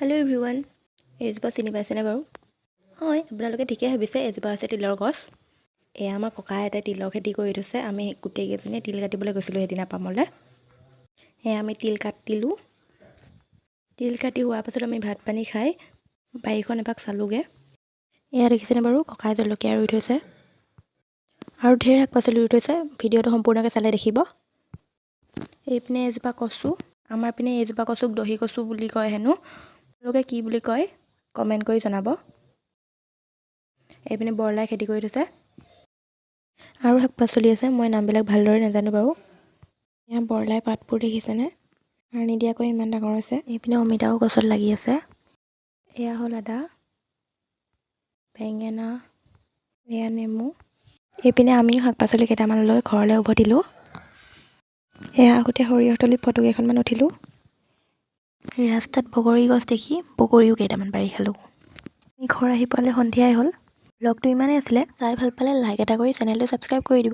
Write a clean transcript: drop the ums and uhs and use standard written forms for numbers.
Hello' everyone, এজোপা চিনি পাইছেনে বাৰু? হয়, আপোনালোকে ঠিকেই ভাবিছে, এজোপা হৈছে তিলৰ গছ। এয়া আমাৰ ককা এটাই তিলৰ খেতি কৰি থৈছে। আমি গোটেইকেইজনীয়ে তিল কাটিবলৈ গৈছিলোঁ সেইদিনা পামলৈ। এয়া আমি তিল কাটিলোঁ। তিল কাটি হোৱাৰ পাছত আমি ভাত পানী খাই বাৰীখন এপাক চালোঁগৈ। এয়া দেখিছেনে বাৰু, ককাই জলকীয়া ৰুই থৈছে আৰু ঢেৰ শাক পাচলি ৰুই থৈছে। ভিডিঅ'টো সম্পূৰ্ণকৈ চালে দেখিব। এইপিনে এজোপা কচু, আমাৰ পিনে এইজোপা কচুক দহি কচু বুলি কয় হেনো। আপোনালোকে কি বুলি কয় কমেণ্ট কৰি জনাব। এইপিনে বৰলাই খেতি কৰি থৈছে আৰু শাক পাচলি আছে, মই নামবিলাক ভালদৰে নাজানো বাৰু। এয়া বৰলাই পাতবোৰ দেখিছেনে, সাৰ নিদিয়াকৈ ইমান ডাঙৰ হৈছে। এইপিনে অমিতাও গছত লাগি আছে। এয়া হ'ল আদা, বেঙেনা, এয়া নেমু। এইপিনে আমিও শাক পাচলি কেইটামান লৈ ঘৰলৈ উভতিলোঁ। এয়া আহোঁতে সৰিয়হতলীত ফটো কেইখনমান উঠিলোঁ। ৰাস্তাত বগৰী গছ দেখি বগৰীও কেইটামান পাৰি খালোঁ। ঘৰ আহি পালে সন্ধিয়াই হ'ল। ব্লগটো ইমানেই আছিলে। চাই ভাল পালে লাইক এটা কৰি চেনেলটো ছাবস্ক্ৰাইব কৰি দিব।